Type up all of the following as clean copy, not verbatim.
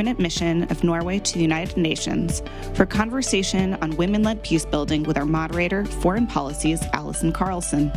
permanent mission of Norway to the United Nations for conversation on women-led peace building with our moderator, Foreign Policy's Allison Carlson.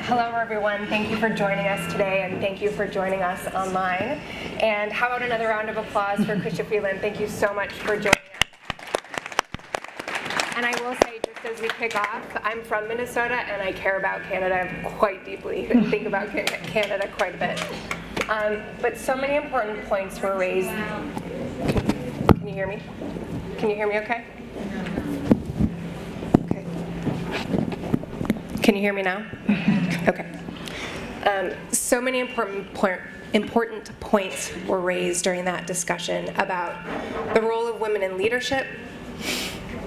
Hello, everyone. Thank you for joining us today, and thank you for joining us online. And how about another round of applause for Chrystia Freeland? Thank you so much for joining us. And I will say, just as we kick off, I'm from Minnesota, and I care about Canada quite deeply, and think about Canada quite a bit. But so many important points were raised. Can you hear me? Can you hear me okay? Okay. Can you hear me now? Okay. So many important points were raised during that discussion about the role of women in leadership,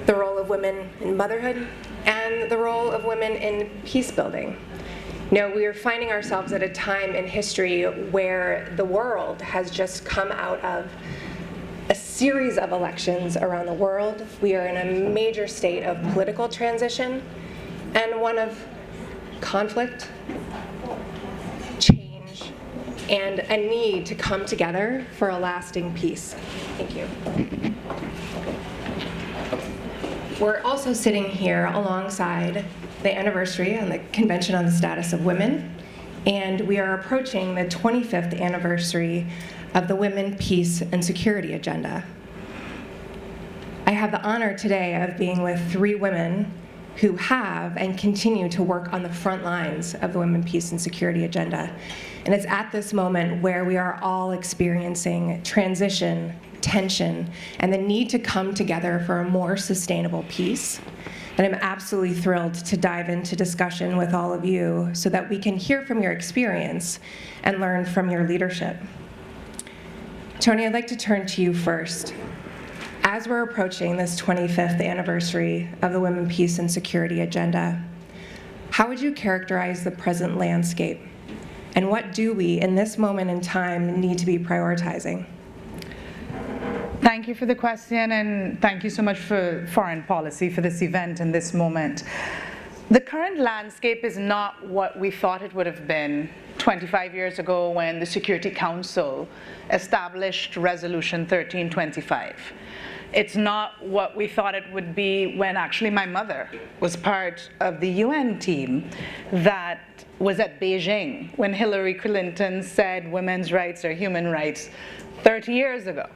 the role of women in motherhood, and the role of women in peace building. You know, we are finding ourselves at a time in history where the world has just come out of a series of elections around the world. We are in a major state of political transition and one of conflict, change, and a need to come together for a lasting peace. Thank you. We're also sitting here alongside the anniversary on the Convention on the Status of Women, and we are approaching the 25th anniversary of the Women, Peace, and Security Agenda. I have the honor today of being with three women who have and continue to work on the front lines of the Women, Peace, and Security Agenda. And it's at this moment where we are all experiencing transition, tension, and the need to come together for a more sustainable peace. And I'm absolutely thrilled to dive into discussion with all of you so that we can hear from your experience and learn from your leadership. Tony, I'd like to turn to you first. As we're approaching this 25th anniversary of the Women, Peace, and Security Agenda, how would you characterize the present landscape? And what do we, in this moment in time, need to be prioritizing? Thank you for the question, and thank you so much for Foreign Policy for this event and this moment. The current landscape is not what we thought it would have been 25 years ago when the Security Council established Resolution 1325. It's not what we thought it would be when actually my mother was part of the UN team that was at Beijing when Hillary Clinton said women's rights are human rights 30 years ago.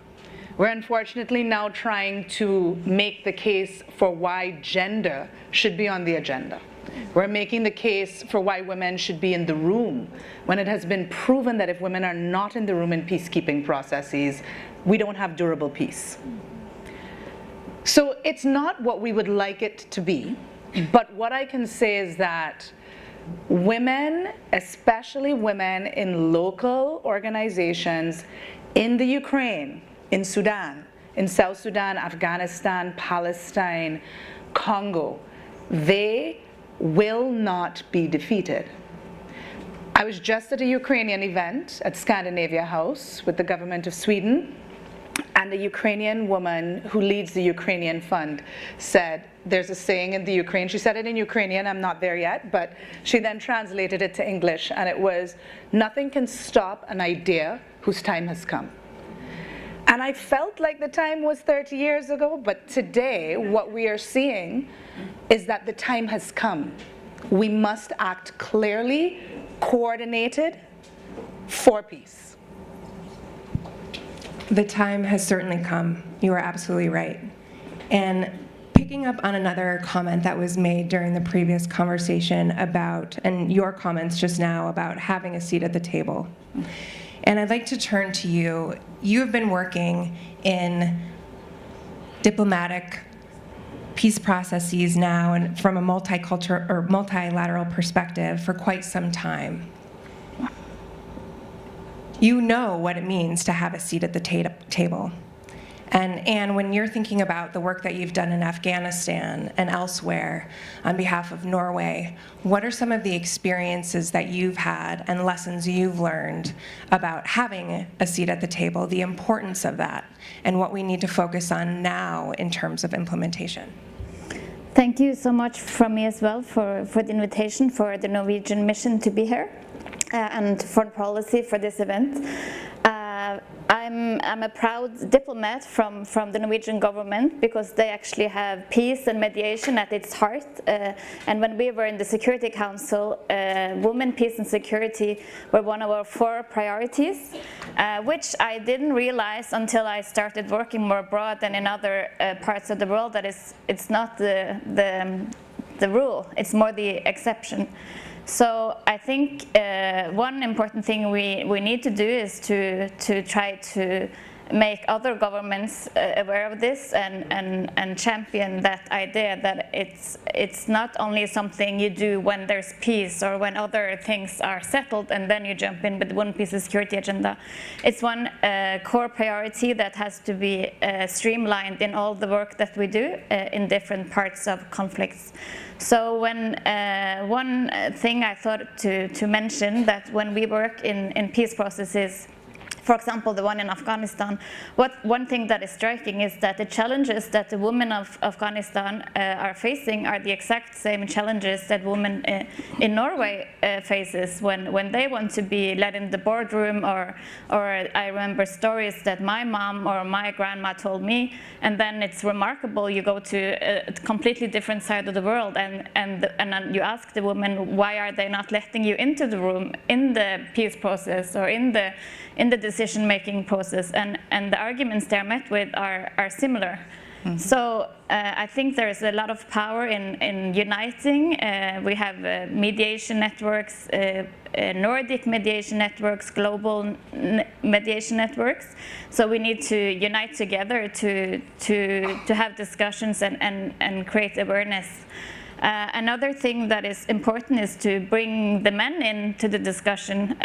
We're unfortunately now trying to make the case for why gender should be on the agenda. We're making the case for why women should be in the room when it has been proven that if women are not in the room in peacekeeping processes, we don't have durable peace. So it's not what we would like it to be, but what I can say is that women, especially women in local organizations in the Ukraine, in Sudan, in South Sudan, Afghanistan, Palestine, Congo, they will not be defeated. I was just at a Ukrainian event at Scandinavia House with the government of Sweden, and a Ukrainian woman who leads the Ukrainian fund said, there's a saying in the Ukraine, she said it in Ukrainian, I'm not there yet, but she then translated it to English, and it was, nothing can stop an idea whose time has come. And I felt like the time was 30 years ago, but today what we are seeing is that the time has come. We must act clearly, coordinated, for peace. The time has certainly come. You are absolutely right. And picking up on another comment that was made during the previous conversation about, and your comments just now about having a seat at the table. And I'd like to turn to you. You have been working in diplomatic peace processes now and from a multicultural or multilateral perspective for quite some time. You know what it means to have a seat at the table. And Anne, when you're thinking about the work that you've done in Afghanistan and elsewhere on behalf of Norway, what are some of the experiences that you've had and lessons you've learned about having a seat at the table, the importance of that, and what we need to focus on now in terms of implementation? Thank you so much from me as well for the invitation, for the Norwegian mission to be here, and foreign policy for this event. I'm a proud diplomat from the Norwegian government, because they actually have peace and mediation at its heart. And when we were in the Security Council, women, peace and security were one of our 4 priorities, which I didn't realize until I started working more abroad and in other parts of the world, that it's not the rule, it's more the exception. So I think one important thing we need to do is to try to make other governments aware of this and champion that idea that it's not only something you do when there's peace or when other things are settled and then you jump in with one peace and security agenda. It's one core priority that has to be streamlined in all the work that we do in different parts of conflicts. So when one thing I thought to mention, that when we work in peace processes, for example, the one in Afghanistan, one thing that is striking is that the challenges that the women of Afghanistan are facing are the exact same challenges that women in Norway faces when they want to be led in the boardroom, or I remember stories that my mom or my grandma told me, and then it's remarkable, you go to a completely different side of the world and then you ask the woman, why are they not letting you into the room in the peace process or in the decision-making process, and the arguments they're met with are similar. Mm-hmm. So I think there's a lot of power in uniting. We have mediation networks, Nordic mediation networks, global mediation networks. So we need to unite together to have discussions and create awareness. Another thing that is important is to bring the men into the discussion.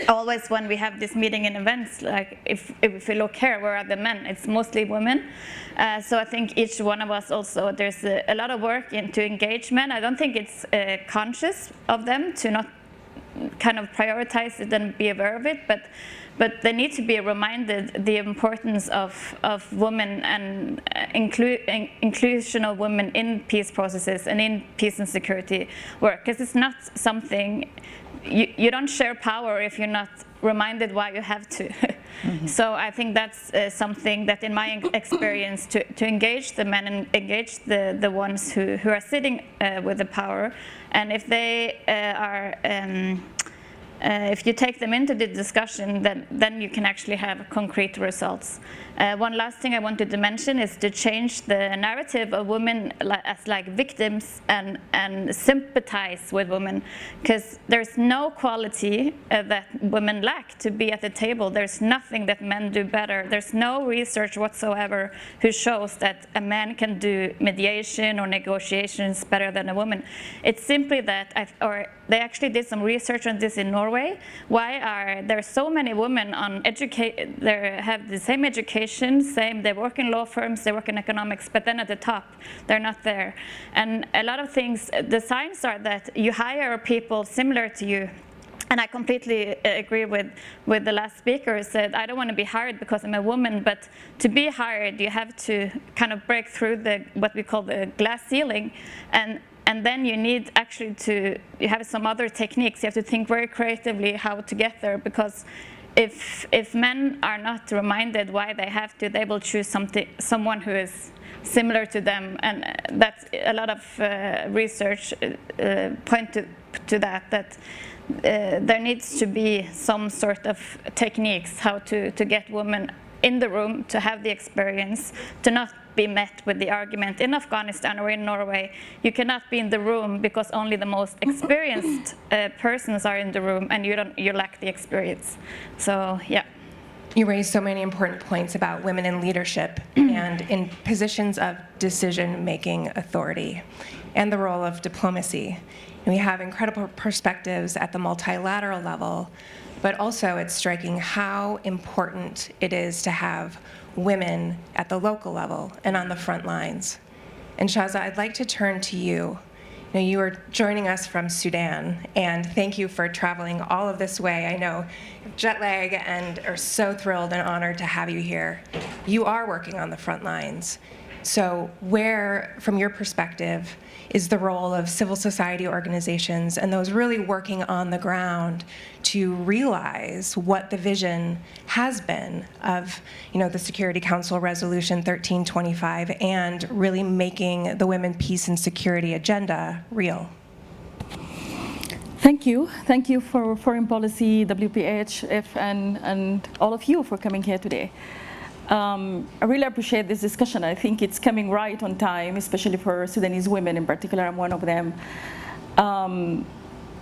Always when we have this meeting and events, like if we look here, where are the men? It's mostly women. So I think each one of us also, there's a lot of work into engagement. I don't think it's conscious of them to not kind of prioritize it and be aware of it, but they need to be reminded the importance of women and inclusion of women in peace processes and in peace and security work, because it's not something. You don't share power if you're not reminded why you have to. Mm-hmm. So I think that's something that in my experience, to engage the men and engage the ones who are sitting with the power, and if they are if you take them into the discussion, then you can actually have concrete results. One last thing I wanted to mention is to change the narrative of women as like victims and sympathize with women, because there's no quality that women lack to be at the table. There's nothing that men do better. There's no research whatsoever who shows that a man can do mediation or negotiations better than a woman. It's simply that, they actually did some research on this in Norway. Why are there so many women they have the same education, they work in law firms, they work in economics, but then at the top, they're not there. And a lot of things, the signs are that you hire people similar to you. And I completely agree with the last speaker who said, I don't want to be hired because I'm a woman, but to be hired, you have to kind of break through what we call the glass ceiling. And then you need actually you have some other techniques. You have to think very creatively how to get there, because if men are not reminded why they have to, they will choose someone who is similar to them. And that's a lot of research point to that there needs to be some sort of techniques how to get women in the room, to have the experience, to not be met with the argument in Afghanistan or in Norway. You cannot be in the room because only the most experienced persons are in the room, and you lack the experience. So yeah. You raised so many important points about women in leadership and in positions of decision-making authority, and the role of diplomacy. And we have incredible perspectives at the multilateral level, but also it's striking how important it is to have women at the local level and on the front lines. And Shaza, I'd like to turn to you. You are joining us from Sudan, and thank you for traveling all of this way. I know jet lag, and are so thrilled and honored to have you here. You are working on the front lines. So where, from your perspective, is the role of civil society organizations and those really working on the ground to realize what the vision has been of the Security Council Resolution 1325 and really making the Women, Peace, and Security agenda real? Thank you. Thank you for Foreign Policy, WPHF, and all of you for coming here today. I really appreciate this discussion. I think it's coming right on time, especially for Sudanese women in particular. I'm one of them. And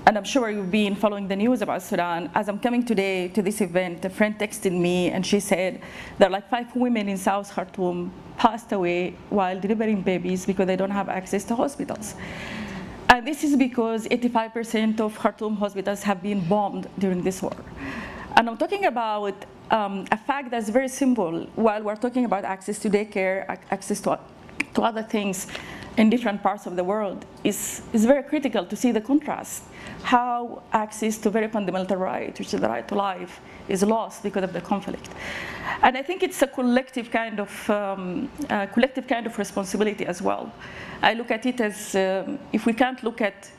I'm sure you've been following the news about Sudan. As I'm coming today to this event, a friend texted me and she said there are like 5 women in South Khartoum passed away while delivering babies because they don't have access to hospitals. And this is because 85% of Khartoum hospitals have been bombed during this war. And I'm talking about a fact that's very simple. While we're talking about access to daycare, access to other things in different parts of the world, it's very critical to see the contrast. How access to very fundamental right, which is the right to life, is lost because of the conflict. And I think it's a collective kind of responsibility as well. I look at it as if we can't look at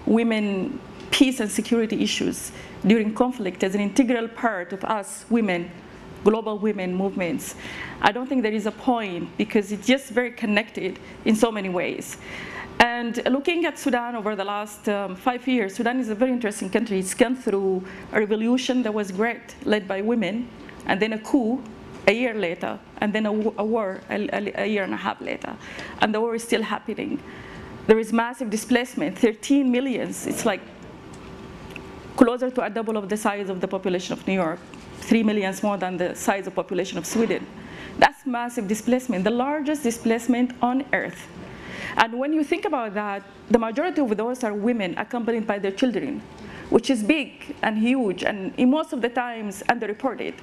women, peace and security issues during conflict as an integral part of us women, global women movements, I don't think there is a point, because it's just very connected in so many ways. And looking at Sudan over the last 5 years, Sudan is a very interesting country. It's gone through a revolution that was great, led by women, and then a coup a year later, and then a war a year and a half later. And the war is still happening. There is massive displacement, 13 million. It's like closer to a double of the size of the population of New York, 3 million more than the size of population of Sweden. That's massive displacement, the largest displacement on earth. And when you think about that, the majority of those are women accompanied by their children, which is big and huge, and in most of the times underreported.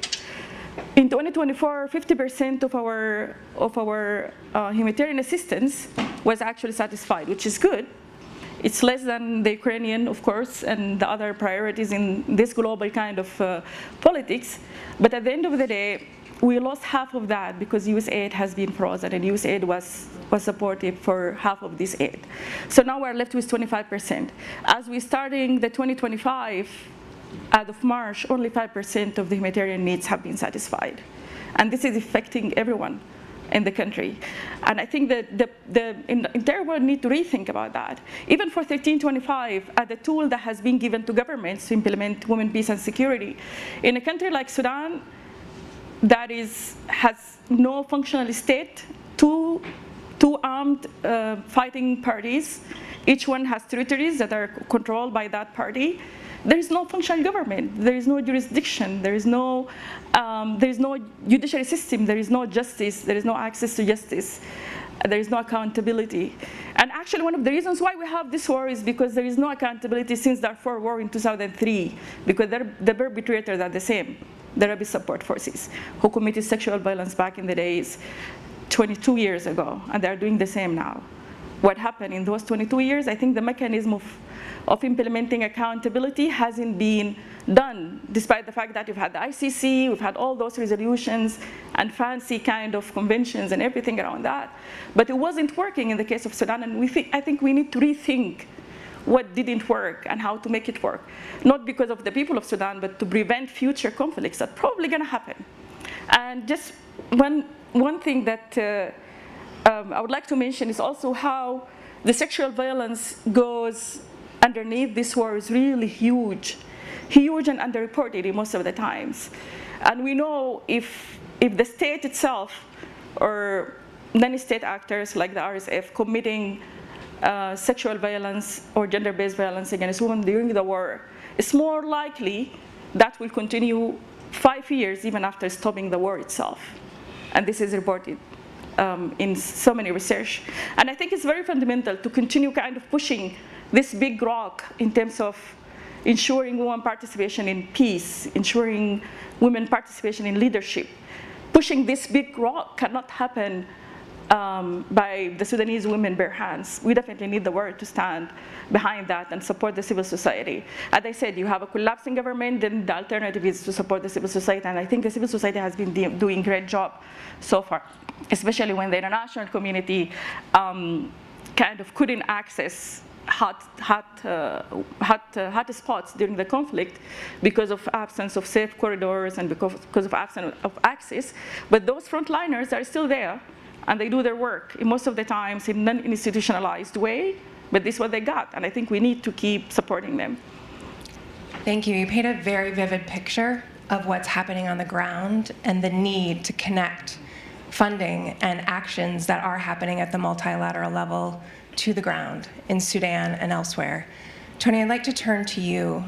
In 2024, 50% of our humanitarian assistance was actually satisfied, which is good. It's less than the Ukrainian, of course, and the other priorities in this global kind of politics. But at the end of the day, we lost half of that because USAID has been frozen, and USAID was supportive for half of this aid. So now we're left with 25%. As we're starting the 2025, as of March, only 5% of the humanitarian needs have been satisfied. And this is affecting everyone in the country. And I think that the entire world need to rethink about that. Even for 1325, as a tool that has been given to governments to implement women, peace, and security. In a country like Sudan, that has no functional state, two armed fighting parties. Each one has territories that are controlled by that party. There is no functional government. There is no jurisdiction. There is no judiciary system. There is no justice. There is no access to justice. There is no accountability. And actually, one of the reasons why we have this war is because there is no accountability since the Darfur war in 2003, because the perpetrators are the same. The Rapid Support Forces, who committed sexual violence back in the days 22 years ago, and they're doing the same now. What happened in those 22 years, I think the mechanism of implementing accountability hasn't been done, despite the fact that we've had the ICC, we've had all those resolutions and fancy kind of conventions and everything around that. But it wasn't working in the case of Sudan, and I think we need to rethink what didn't work and how to make it work. Not because of the people of Sudan, but to prevent future conflicts that are probably gonna happen. And just one thing that I would like to mention is also how the sexual violence goes underneath this war is really huge and underreported in most of the times. And we know if the state itself or non-state actors like the RSF committing sexual violence or gender-based violence against women during the war, it's more likely that will continue 5 years even after stopping the war itself. And this is reported in so many research. And I think it's very fundamental to continue kind of pushing this big rock in terms of ensuring women participation in peace, ensuring women participation in leadership, pushing this big rock cannot happen by the Sudanese women bare hands. We definitely need the world to stand behind that and support the civil society. As I said, you have a collapsing government, then the alternative is to support the civil society, and I think the civil society has been doing a great job so far, especially when the international community kind of couldn't access hot spots during the conflict because of absence of safe corridors and because of absence of access. But those frontliners are still there, and they do their work most of the times in an non-institutionalized way, but this is what they got, and I think we need to keep supporting them. Thank you. You paint a very vivid picture of what's happening on the ground and the need to connect funding and actions that are happening at the multilateral level to the ground in Sudan and elsewhere. Tony, I'd like to turn to you.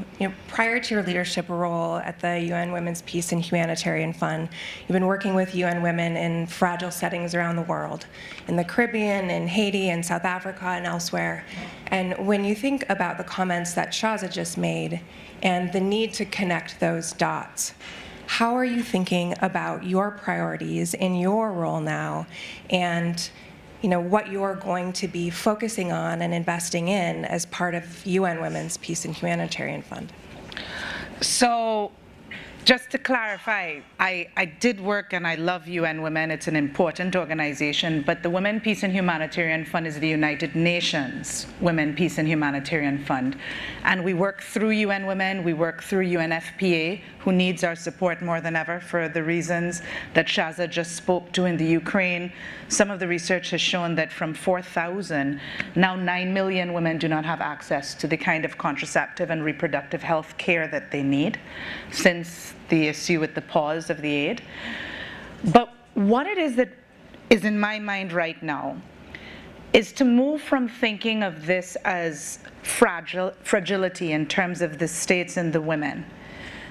Prior to your leadership role at the UN Women's Peace and Humanitarian Fund, you've been working with UN Women in fragile settings around the world, in the Caribbean, in Haiti, and South Africa, and elsewhere. And when you think about the comments that Shaza just made and the need to connect those dots, how are you thinking about your priorities in your role now, and what you're going to be focusing on and investing in as part of UN Women's Peace and Humanitarian Fund? So, just to clarify, I did work and I love UN Women. It's an important organization, but the Women, Peace and Humanitarian Fund is the United Nations Women, Peace and Humanitarian Fund. And we work through UN Women, we work through UNFPA, who needs our support more than ever for the reasons that Shaza just spoke to in the Ukraine. Some of the research has shown that from 4,000, now 9 million women do not have access to the kind of contraceptive and reproductive health care that they need since the issue with the pause of the aid. But what it is that is in my mind right now is to move from thinking of this as fragility in terms of the states and the women.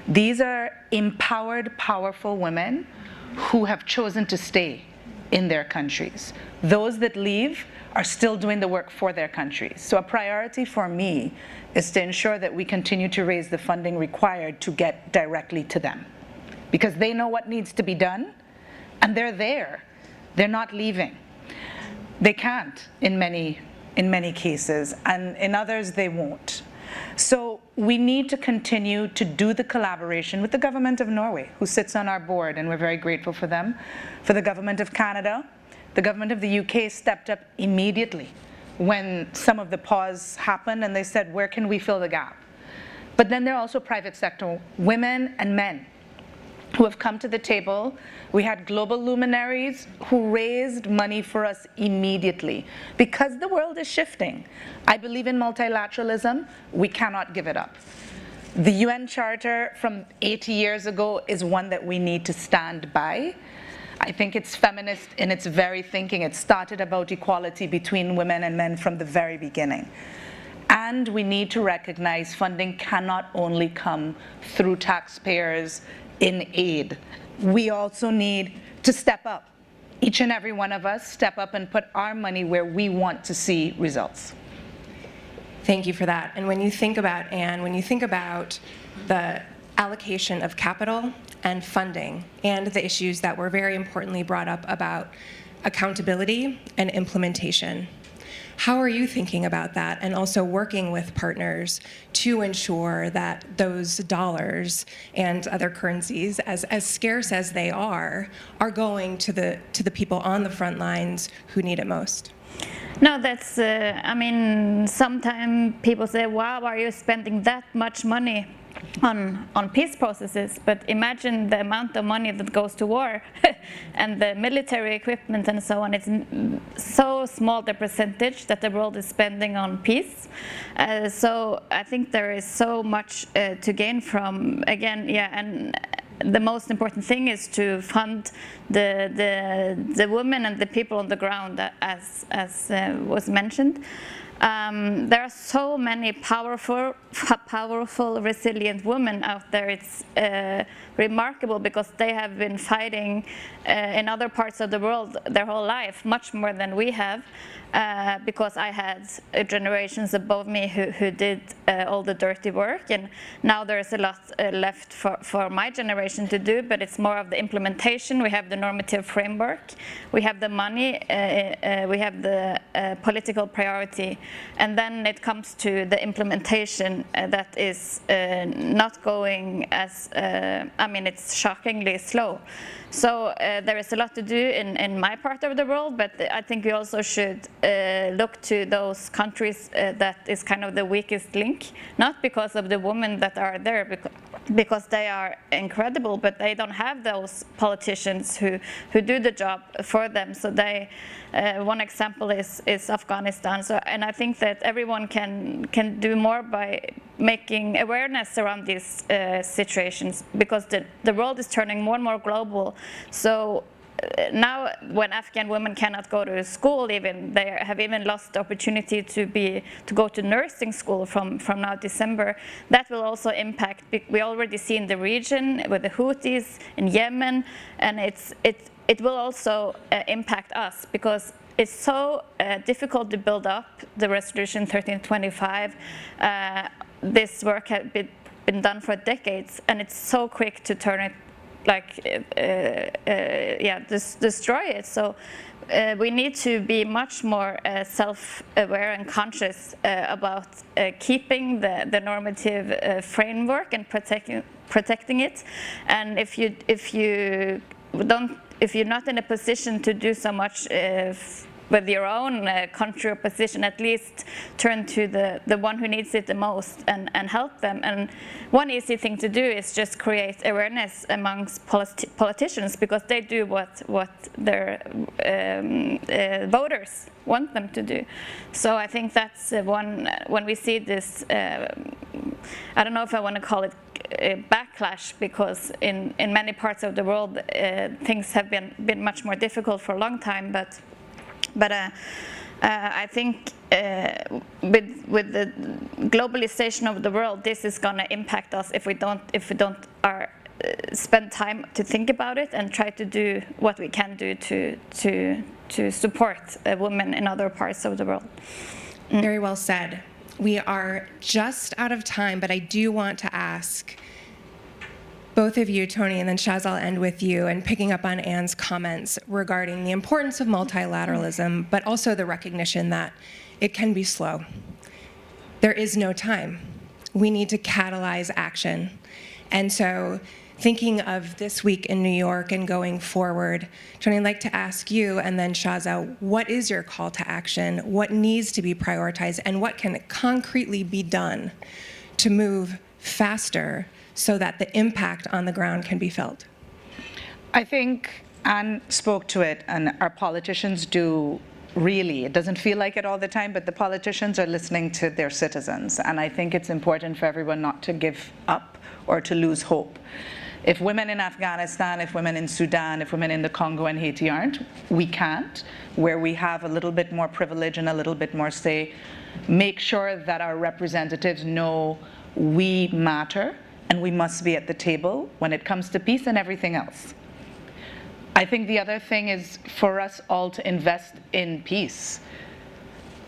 These are empowered, powerful women who have chosen to stay in their countries. Those that leave are still doing the work for their countries. So a priority for me is to ensure that we continue to raise the funding required to get directly to them, because they know what needs to be done, and they're there. They're not leaving. They can't in many cases, and in others they won't. So we need to continue to do the collaboration with the government of Norway, who sits on our board, and we're very grateful for them, for the government of Canada. The government of the UK stepped up immediately when some of the pause happened, and they said, where can we fill the gap? But then there are also private sector women and men who have come to the table. We had global luminaries who raised money for us immediately. Because the world is shifting, I believe in multilateralism. We cannot give it up. The UN Charter from 80 years ago is one that we need to stand by. I think it's feminist in its very thinking. It started about equality between women and men from the very beginning. And we need to recognize funding cannot only come through taxpayers in aid. We also need to step up. Each and every one of us step up and put our money where we want to see results. Thank you for that. And when you think about, Anne, when you think about the allocation of capital and funding and the issues that were very importantly brought up about accountability and implementation, how are you thinking about that, and also working with partners to ensure that those dollars and other currencies, as scarce as they are going to the people on the front lines who need it most? No, that's, I mean, sometimes people say, wow, are you spending that much money on peace processes? But imagine the amount of money that goes to war and the military equipment and so on. It's so small the percentage that the world is spending on peace. So I think there is so much to gain from, again, and the most important thing is to fund the women and the people on the ground, as was mentioned. There are so many powerful, resilient women out there. It's remarkable because they have been fighting in other parts of the world their whole life, much more than we have. Because I had generations above me who did all the dirty work, and now there's a lot left for my generation to do, but it's more of the implementation. We have the normative framework, we have the money, we have the political priority, and then it comes to the implementation that is not going as, it's shockingly slow. So there is a lot to do in my part of the world, but I think we also should look to those countries that is kind of the weakest link, not because of the women that are there, because they are incredible, but they don't have those politicians who do the job for them. So they, one example is Afghanistan. So, and I think that everyone can do more by making awareness around these situations, because the world is turning more and more global. So now when Afghan women cannot go to school, even they have even lost the opportunity to go to nursing school from now December, that will also impact. We already see in the region with the Houthis in Yemen, and it will also impact us, because it's so difficult to build up the resolution 1325. This work has been done for decades, and it's so quick to turn it, destroy it. So we need to be much more self-aware and conscious about keeping the normative framework and protecting it. And if you're not in a position to do so much with your own country or position, at least turn to the one who needs it the most and help them. And one easy thing to do is just create awareness amongst politicians, because they do what their voters want them to do. So I think that's one, when we see this, I don't know if I want to call it a backlash, because in many parts of the world things have been much more difficult for a long time, but I think with the globalization of the world, this is going to impact us if we don't spend time to think about it and try to do what we can do to support women in other parts of the world. Very well said. We are just out of time, but I do want to ask both of you, Tony, and then Shaz, I'll end with you, and picking up on Anne's comments regarding the importance of multilateralism, but also the recognition that it can be slow. There is no time. We need to catalyze action. And so thinking of this week in New York and going forward, Tony, I'd like to ask you, and then Shaza, what is your call to action? What needs to be prioritized, and what can concretely be done to move faster so that the impact on the ground can be felt? I think Anne spoke to it, and our politicians do really. It doesn't feel like it all the time, but the politicians are listening to their citizens, and I think it's important for everyone not to give up or to lose hope. If women in Afghanistan, if women in Sudan, if women in the Congo and Haiti aren't, we can't. Where we have a little bit more privilege and a little bit more say, make sure that our representatives know we matter, and we must be at the table when it comes to peace and everything else. I think the other thing is for us all to invest in peace.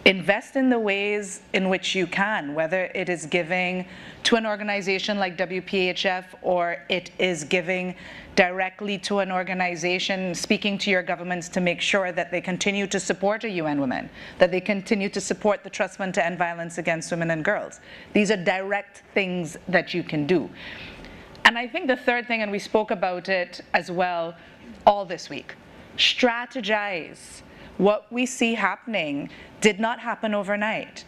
Invest in the ways in which you can, whether it is giving to an organization like WPHF, or it is giving directly to an organization, speaking to your governments to make sure that they continue to support a UN Women, that they continue to support the Trust Fund to End Violence Against Women and Girls. These are direct things that you can do. And I think the third thing, and we spoke about it as well all this week, strategize. What we see happening did not happen overnight.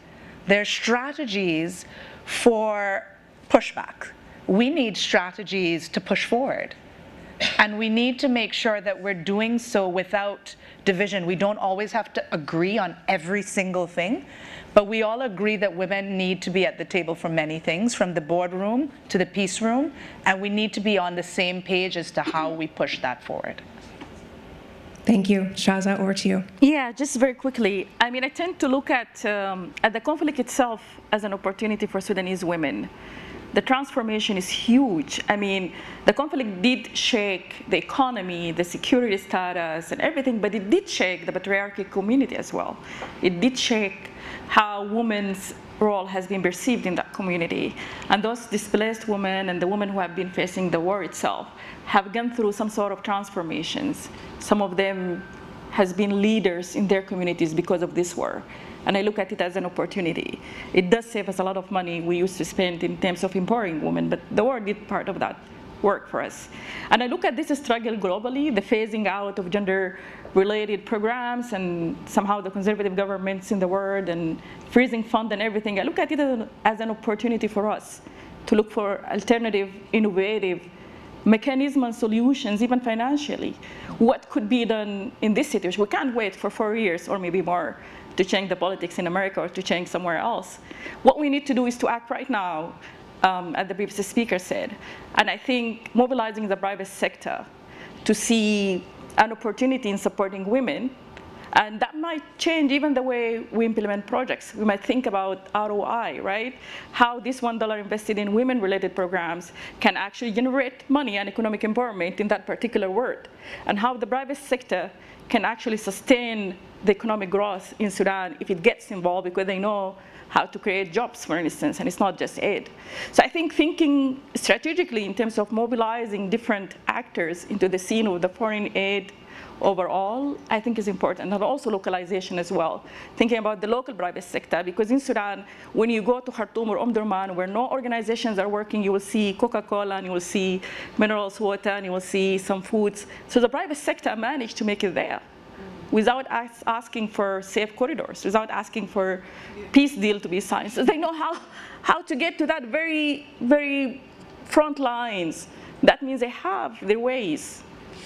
There's strategies for pushback. We need strategies to push forward. And we need to make sure that we're doing so without division. We don't always have to agree on every single thing, but we all agree that women need to be at the table for many things, from the boardroom to the peace room, and we need to be on the same page as to how we push that forward. Thank you. Shaza, over to you. Yeah, just very quickly. I mean, I tend to look at the conflict itself as an opportunity for Sudanese women. The transformation is huge. I mean, the conflict did shake the economy, the security status, and everything, but it did shake the patriarchal community as well. It did shake how women's role has been perceived in that community. And those displaced women and the women who have been facing the war itself have gone through some sort of transformations. Some of them has been leaders in their communities because of this war. And I look at it as an opportunity. It does save us a lot of money we used to spend in terms of empowering women, but the war did part of that work for us. And I look at this struggle globally, the phasing out of gender-related programs and somehow the conservative governments in the world and freezing fund and everything. I look at it as an opportunity for us to look for alternative, innovative mechanisms and solutions, even financially. What could be done in this situation? We can't wait for 4 years or maybe more to change the politics in America or to change somewhere else. What we need to do is to act right now, as the previous speaker said. And I think mobilizing the private sector to see an opportunity in supporting women, and that might change even the way we implement projects. We might think about ROI, right? How this $1 invested in women-related programs can actually generate money and economic empowerment in that particular word, and how the private sector can actually sustain the economic growth in Sudan if it gets involved, because they know how to create jobs, for instance, and it's not just aid. So I think thinking strategically in terms of mobilizing different actors into the scene of the foreign aid overall, I think is important, and also localization as well. Thinking about the local private sector, because in Sudan, when you go to Khartoum or Omdurman, where no organizations are working, you will see Coca-Cola, and you will see minerals water, and you will see some foods. So the private sector managed to make it there without asking for safe corridors, without asking for peace deal to be signed. So they know how to get to that very, very front lines. That means they have their ways.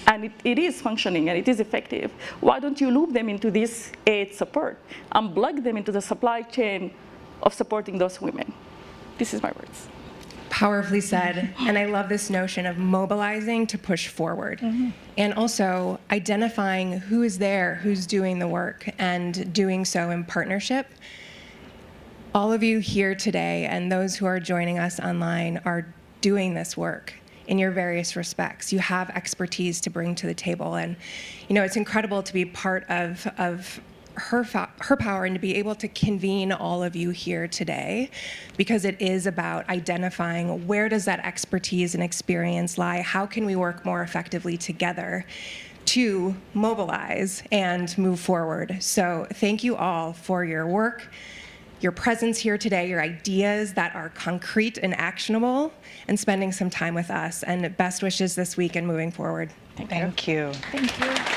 And it is functioning and it is effective. Why don't you loop them into this aid support and plug them into the supply chain of supporting those women? This is my words. Powerfully said. And I love this notion of mobilizing to push forward. And also identifying who is there, who's doing the work, and doing so in partnership. All of you here today and those who are joining us online are doing this work in your various respects. You have expertise to bring to the table. And it's incredible to be part of her power and to be able to convene all of you here today, because it is about identifying where does that expertise and experience lie, how can we work more effectively together to mobilize and move forward. So thank you all for your work, your presence here today, your ideas that are concrete and actionable, and spending some time with us. And best wishes this week and moving forward. Thank you. Thank you.